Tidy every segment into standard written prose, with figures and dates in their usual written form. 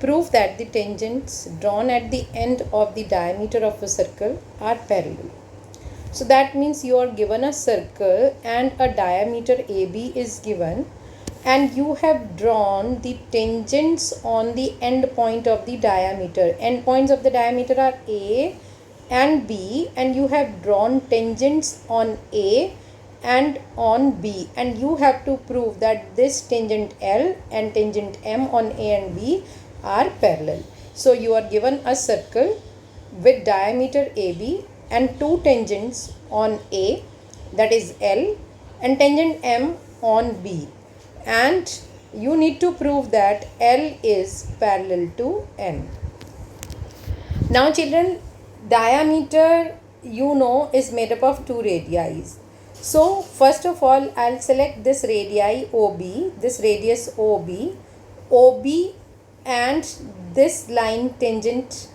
prove that the tangents drawn at the end of the diameter of a circle are parallel. So that means you are given a circle and a diameter AB is given, and you have drawn the tangents on the end point of the diameter. End points of the diameter are A and B, and you have drawn tangents on A and on B, and you have to prove that this tangent L and tangent M on A and B are parallel. So you are given a circle with diameter AB and two tangents on A, that is L, and tangent M on B, and you need to prove that L is parallel to M. Now children, diameter is made up of two radii. So first of all, I'll select this radii OB, this radius OB and this line tangent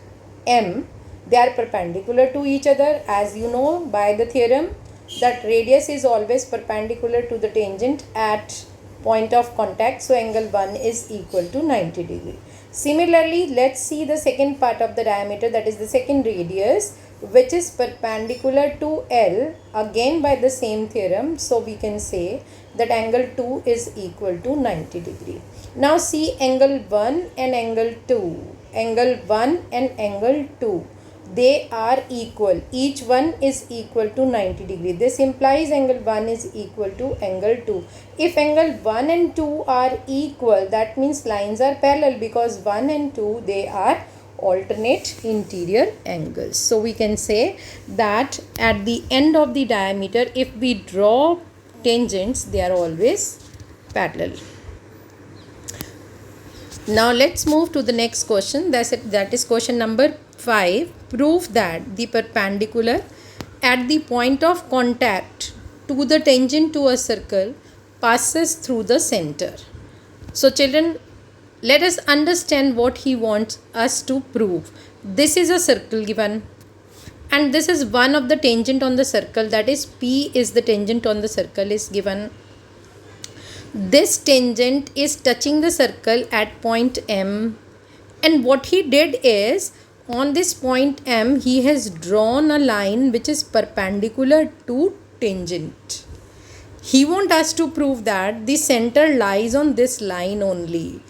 M, they are perpendicular to each other. As you know by the theorem that radius is always perpendicular to the tangent at point of contact, so angle 1 is equal to 90 degree. Similarly, let's see the second part of the diameter, that is the second radius, which is perpendicular to L, again by the same theorem. So we can say that angle 2 is equal to 90 degree. Now see angle 1 and angle 2. Angle 1 and angle 2, they are equal. Each one is equal to 90 degree. This implies angle 1 is equal to angle 2. If angle 1 and 2 are equal, that means lines are parallel, because 1 and 2, they are alternate interior angles. So we can say that at the end of the diameter, if we draw tangents, they are always parallel. Now let's move to the next question. That is question number 5. Prove that the perpendicular at the point of contact to the tangent to a circle passes through the center. So children, let us understand what he wants us to prove. This is a circle given, and this is one of the tangent on the circle, that is P is the tangent on the circle is given. This tangent is touching the circle at point M, and what he did is, on this point M, he has drawn a line which is perpendicular to tangent. He wants us to prove that the center lies on this line only.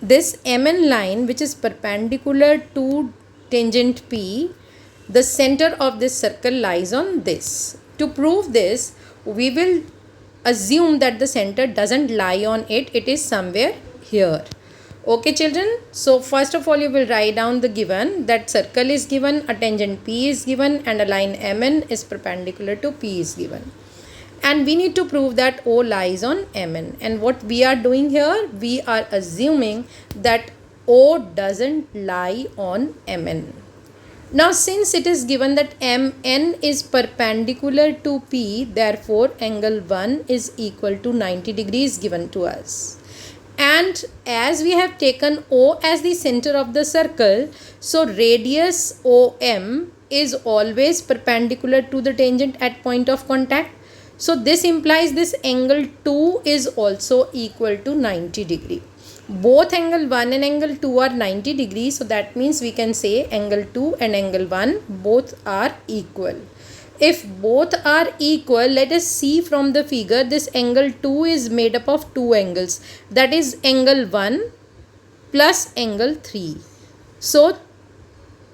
This MN line, which is perpendicular to tangent P, the center of this circle lies on this. To prove this, we will assume that the center doesn't lie on it, it is somewhere here. Okay children, so first of all you will write down the given, that circle is given, a tangent P is given, and a line MN is perpendicular to P is given. And we need to prove that O lies on MN. And what we are doing here, we are assuming that O doesn't lie on MN. Now since it is given that MN is perpendicular to P, therefore angle 1 is equal to 90 degrees given to us. And as we have taken O as the center of the circle, so radius OM is always perpendicular to the tangent at point of contact. So this implies this angle 2 is also equal to 90 degree. Both angle 1 and angle 2 are 90 degrees. So that means we can say angle 2 and angle 1 both are equal. If both are equal, let us see from the figure, this angle 2 is made up of two angles. That is angle 1 plus angle 3. So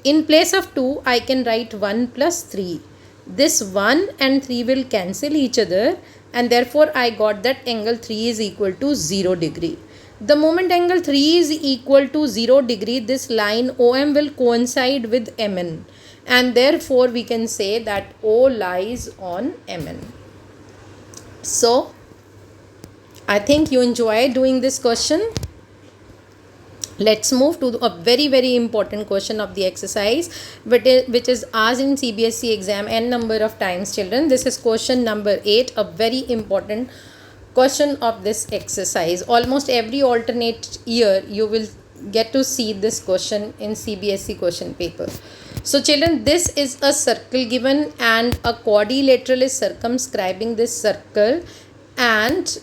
in place of 2, I can write 1 plus 3. This 1 and 3 will cancel each other, and therefore I got that angle 3 is equal to 0 degree. The moment angle 3 is equal to 0 degree, this line OM will coincide with MN, and therefore we can say that O lies on MN. So I think you enjoy doing this question. Let's move to a very important question of the exercise, which is asked in CBSE exam n number of times children. This is question number 8, a very important question of this exercise. Almost every alternate year you will get to see this question in CBSE question paper. So children, this is a circle given and a quadrilateral is circumscribing this circle, and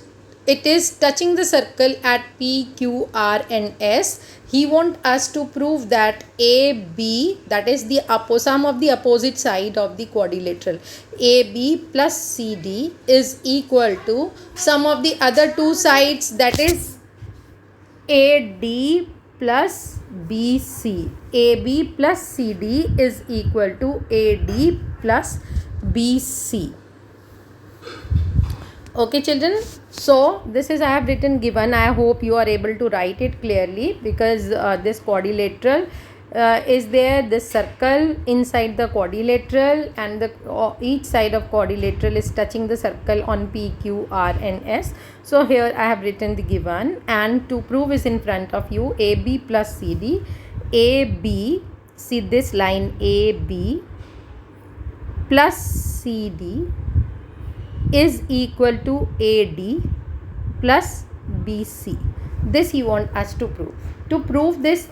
it is touching the circle at P, Q, R and S. he want us to prove that AB, that is the sum of the opposite side of the quadrilateral, AB plus CD is equal to sum of the other two sides, that is AD plus BC. AB plus CD is equal to AD plus BC. Okay children, so this is I have written given. I hope you are able to write it clearly, because this quadrilateral is there, this circle inside the quadrilateral, and the each side of quadrilateral is touching the circle on P, Q, R and S. So here I have written the given, and to prove is in front of you. AB plus CD, AB, see this line, AB plus CD is equal to AD plus BC. This he want us to prove. To prove this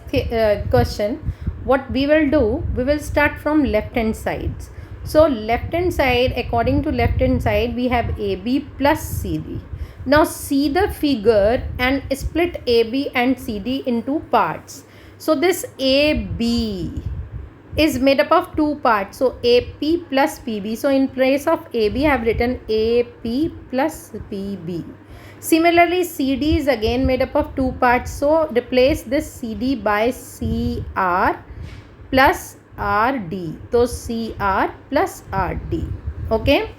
question, what we will do, we will start from left hand sides. So left hand side, according to left hand side, we have AB plus CD. Now see the figure and split AB and CD into parts. So this AB is made up of two parts, so AP plus PB. So in place of AB I have written AP plus PB. Similarly CD is again made up of two parts, so replace this CD by CR plus RD. So CR plus RD. Okay.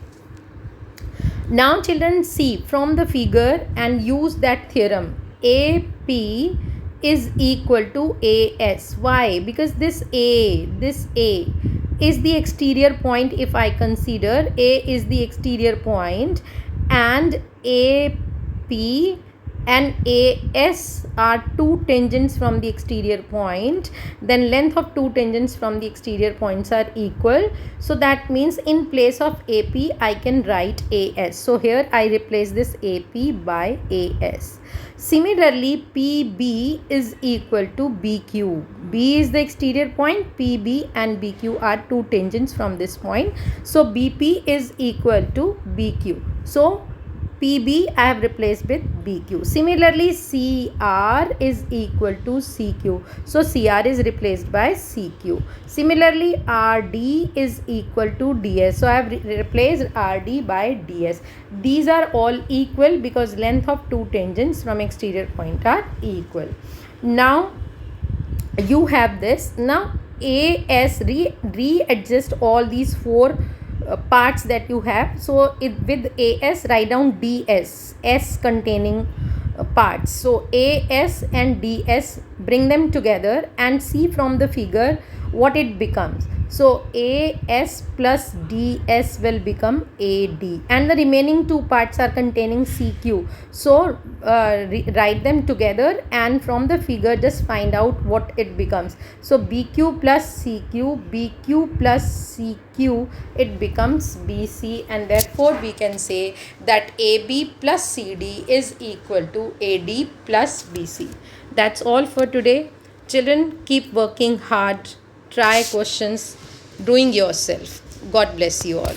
Now children, see from the figure and use that theorem. AP is equal to AS. Why? Because this A is the exterior point. If I consider A is the exterior point, and AP and AS are two tangents from the exterior point, then length of two tangents from the exterior points are equal. So that means in place of AP I can write AS. So here I replace this AP by AS. Similarly, PB is equal to BQ. B is the exterior point, PB and BQ are two tangents from this point. So BP is equal to BQ. So PB I have replaced with BQ. Similarly, CR is equal to CQ. So CR is replaced by CQ. Similarly, RD is equal to DS. So I have replaced RD by DS. These are all equal because length of two tangents from exterior point are equal. Now you have this. Now AS, readjust all these four parts that you have. So with AS write down DS, S containing parts. So AS and DS, bring them together and see from the figure what it becomes. So AS plus DS will become AD, and the remaining two parts are containing CQ. So write them together and from the figure just find out what it becomes. So BQ plus CQ, BQ plus CQ, it becomes BC, and therefore we can say that AB plus CD is equal to AD plus BC. That's all for today. Children, keep working hard. Try questions, doing yourself. God bless you all.